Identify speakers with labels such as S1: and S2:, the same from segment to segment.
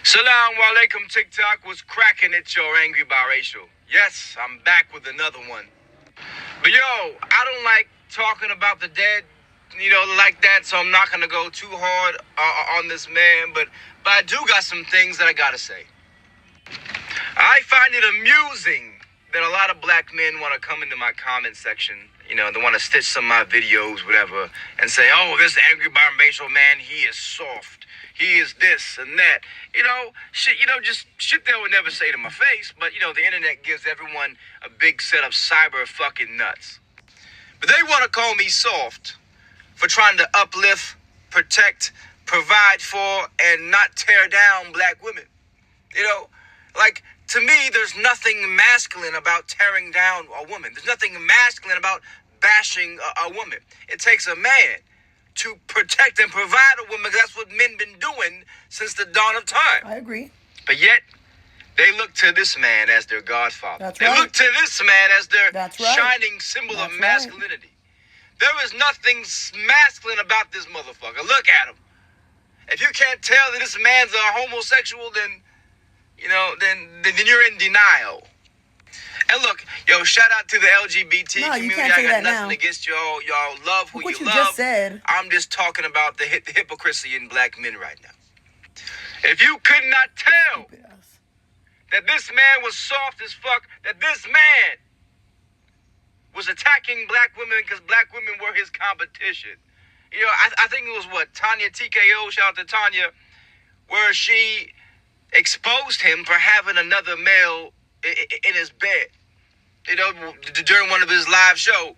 S1: Salam alaikum TikTok, was cracking it, your angry biracial. Yes, I'm back with another one. But yo, I don't like talking about the dead, like that, so I'm not gonna go too hard on this man, but I do got some things that I gotta say. I find it amusing that a lot of black men want to come into my comment section, they want to stitch some of my videos, whatever, and say, oh, this angry biracial man, he is soft. He is this and that. Just shit they would never say to my face, but, the internet gives everyone a big set of cyber fucking nuts. But they want to call me soft for trying to uplift, protect, provide for, and not tear down black women. To me, there's nothing masculine about tearing down a woman. There's nothing masculine about bashing a woman. It takes a man to protect and provide a woman, because that's what men been doing since the dawn of time.
S2: I agree.
S1: But yet, they look to this man as their godfather.
S2: That's
S1: they
S2: right.
S1: look to this man as their
S2: right.
S1: shining symbol
S2: That's
S1: of masculinity. Right. There is nothing masculine about this motherfucker. Look at him. If you can't tell that this man's a homosexual, then you're in denial. And look, shout out to the LGBT community. I got nothing against y'all. Y'all love who you love.
S2: Just said.
S1: I'm just talking about the hypocrisy in black men right now. If you could not tell that this man was soft as fuck, that this man was attacking black women because black women were his competition. I think it was Tanya TKO, shout out to Tanya, where she exposed him for having another male in his bed, during one of his live shows.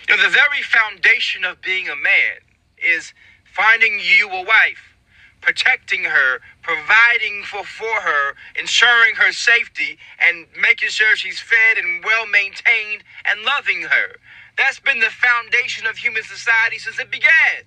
S1: The very foundation of being a man is finding you a wife, protecting her, providing for her, ensuring her safety, and making sure she's fed and well-maintained and loving her. That's been the foundation of human society since it began.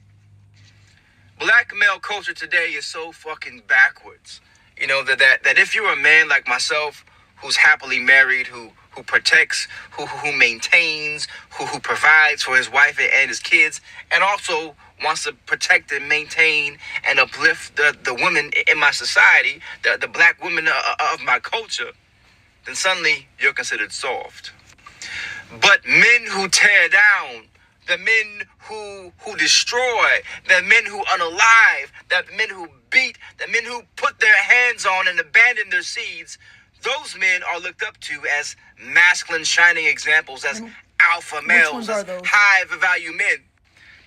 S1: Black male culture today is so fucking backwards. That if you're a man like myself, who's happily married, who protects, who maintains, who provides for his wife and his kids, and also wants to protect and maintain and uplift the women in my society, the black women of my culture, then suddenly you're considered soft. But men who tear down, the men who destroy, the men who unalive, the men who beat, the men who put their hands on and abandon their seeds, those men are looked up to as masculine shining examples, as alpha males, as high value men.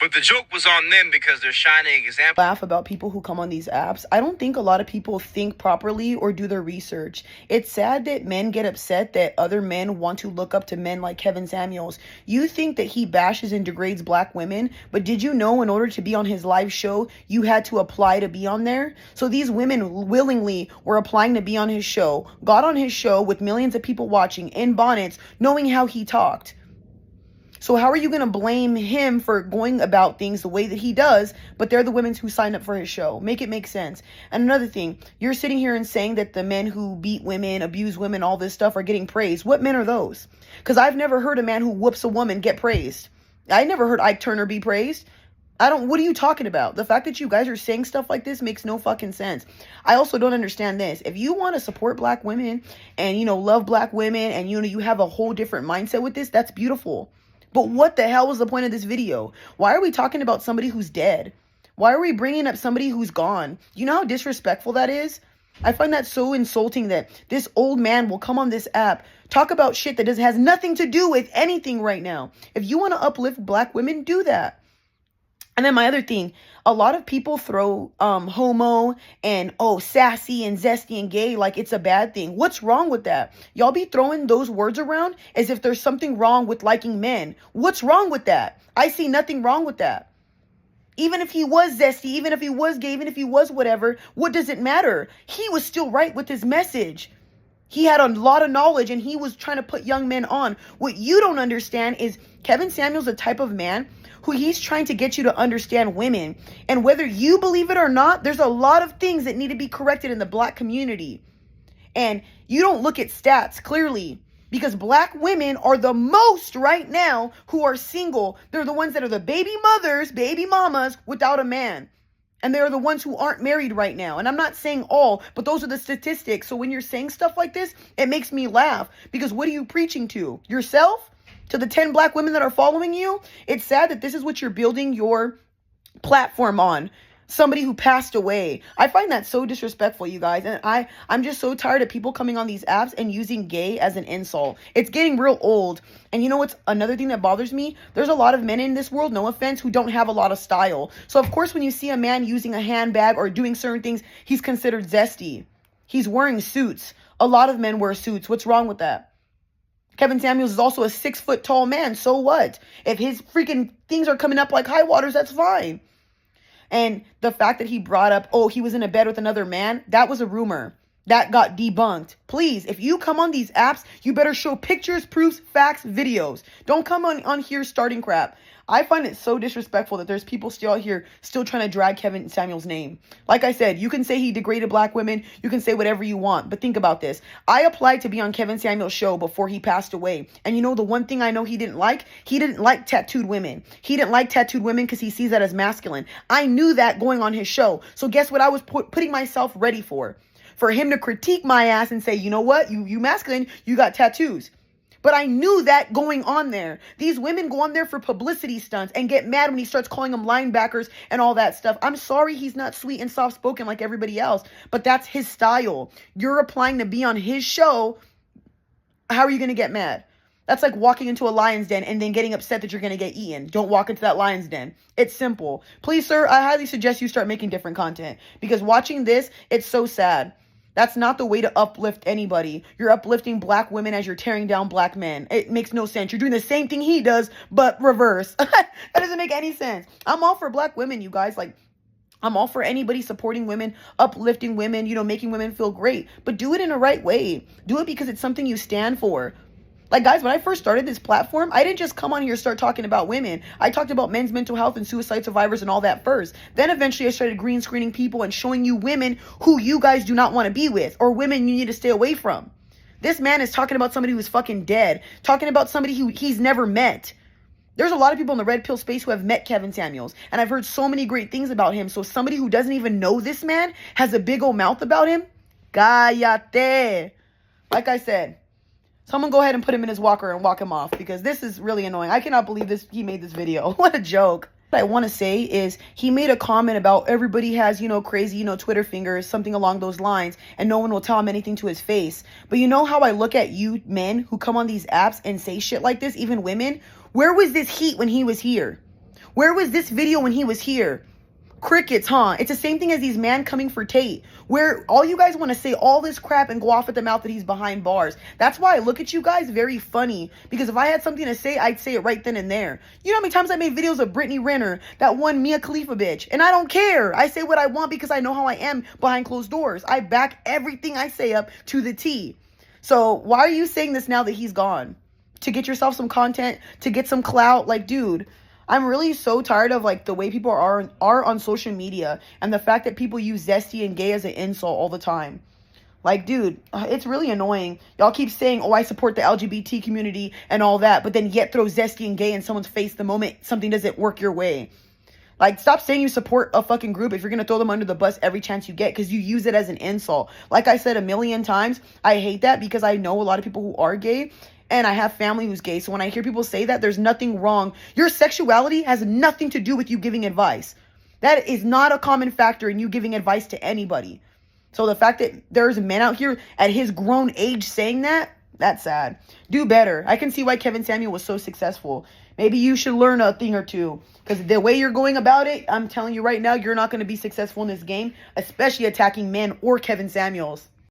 S1: But the joke was on them because they're shining examples.
S2: Laugh about people who come on these apps. I don't think a lot of people think properly or do their research. It's sad that men get upset that other men want to look up to men like Kevin Samuels. You think that he bashes and degrades black women, but did you know in order to be on his live show, you had to apply to be on there? So these women willingly were applying to be on his show, got on his show with millions of people watching in bonnets, knowing how he talked. So how are you going to blame him for going about things the way that he does, but they're the women who signed up for his show? Make it make sense. And another thing, you're sitting here and saying that the men who beat women, abuse women, all this stuff are getting praised. What men are those? Because I've never heard a man who whoops a woman get praised. I never heard Ike Turner be praised. What are you talking about? The fact that you guys are saying stuff like this makes no fucking sense. I also don't understand this. If you want to support black women and, love black women and, you have a whole different mindset with this, that's beautiful. But what the hell was the point of this video? Why are we talking about somebody who's dead? Why are we bringing up somebody who's gone? You know how disrespectful that is? I find that so insulting that this old man will come on this app, talk about shit that has nothing to do with anything right now. If you want to uplift black women, do that. And then my other thing, a lot of people throw homo and sassy and zesty and gay like it's a bad thing. What's wrong with that? Y'all be throwing those words around as if there's something wrong with liking men. What's wrong with that? I see nothing wrong with that. Even if he was zesty, even if he was gay, even if he was whatever, what does it matter? He was still right with his message. He had a lot of knowledge and he was trying to put young men on. What you don't understand is Kevin Samuels, the type of man who he's trying to get you to understand women. And whether you believe it or not, there's a lot of things that need to be corrected in the black community. And you don't look at stats clearly because black women are the most right now who are single. They're the ones that are the baby mothers, baby mamas without a man. And they are the ones who aren't married right now. And I'm not saying all, but those are the statistics. So when you're saying stuff like this, it makes me laugh. Because what are you preaching to? Yourself? To the 10 black women that are following you? It's sad that this is what you're building your platform on. Somebody who passed away. I find that so disrespectful, you guys. And I'm just so tired of people coming on these apps and using gay as an insult. It's getting real old. And you know what's another thing that bothers me? There's a lot of men in this world, no offense, who don't have a lot of style. So of course, when you see a man using a handbag or doing certain things, he's considered zesty. He's wearing suits. A lot of men wear suits. What's wrong with that? Kevin Samuels is also a 6 foot tall man. So what? If his freaking things are coming up like high waters, that's fine. And the fact that he brought up, oh, he was in a bed with another man, that was a rumor. That got debunked. Please, if you come on these apps, you better show pictures, proofs, facts, videos. Don't come on here starting crap. I find it so disrespectful that there's people still out here still trying to drag Kevin Samuels' name. Like I said, you can say he degraded black women. You can say whatever you want. But think about this. I applied to be on Kevin Samuels' show before he passed away. And you know the one thing I know he didn't like? He didn't like tattooed women. He didn't like tattooed women because he sees that as masculine. I knew that going on his show. So guess what I was putting myself ready for? For him to critique my ass and say, you know what? You masculine, you got tattoos. But I knew that going on there. These women go on there for publicity stunts and get mad when he starts calling them linebackers and all that stuff. I'm sorry he's not sweet and soft-spoken like everybody else, but that's his style. You're applying to be on his show. How are you going to get mad? That's like walking into a lion's den and then getting upset that you're going to get eaten. Don't walk into that lion's den. It's simple. Please, sir, I highly suggest you start making different content because watching this, it's so sad. That's not the way to uplift anybody. You're uplifting black women as you're tearing down black men. It makes no sense. You're doing the same thing he does, but reverse. That doesn't make any sense. I'm all for black women, you guys. Like, I'm all for anybody supporting women, uplifting women, you know, making women feel great. But do it in the right way. Do it because it's something you stand for. Like, guys, when I first started this platform, I didn't just come on here and start talking about women. I talked about men's mental health and suicide survivors and all that first. Then eventually I started green screening people and showing you women who you guys do not want to be with or women you need to stay away from. This man is talking about somebody who's fucking dead, talking about somebody who he's never met. There's a lot of people in the red pill space who have met Kevin Samuels, and I've heard so many great things about him. So somebody who doesn't even know this man has a big old mouth about him? Cállate. Like I said, someone go ahead and put him in his walker and walk him off because this is really annoying. I cannot believe he made this video. What a joke. What I want to say is he made a comment about everybody has, you know, crazy, you know, Twitter fingers, something along those lines, and no one will tell him anything to his face. But you know how I look at you men who come on these apps and say shit like this, even women? Where was this heat when he was here? Where was this video when he was here? Crickets, huh? It's the same thing as these men coming for Tate, where all you guys want to say all this crap and go off at the mouth that he's behind bars. That's why I look at you guys very funny, because if I had something to say, I'd say it right then and there. You know how many times I made videos of Brittany Renner, that one Mia Khalifa bitch, and I don't care. I say what I want because I know how I am behind closed doors. I back everything I say up to the T. So why are you saying this now that he's gone? To get yourself some content, to get some clout? Like, dude, I'm really so tired of like the way people are on social media and the fact that people use zesty and gay as an insult all the time. Like, dude, it's really annoying. Y'all keep saying, oh, I support the LGBT community and all that, but then yet throw zesty and gay in someone's face the moment something doesn't work your way. Like, stop saying you support a fucking group if you're going to throw them under the bus every chance you get because you use it as an insult. Like I said a million times, I hate that because I know a lot of people who are gay. And I have family who's gay. So when I hear people say that, there's nothing wrong. Your sexuality has nothing to do with you giving advice. That is not a common factor in you giving advice to anybody. So the fact that there's men out here at his grown age saying that, that's sad. Do better. I can see why Kevin Samuel was so successful. Maybe you should learn a thing or two. Because the way you're going about it, I'm telling you right now, you're not going to be successful in this game. Especially attacking men or Kevin Samuels.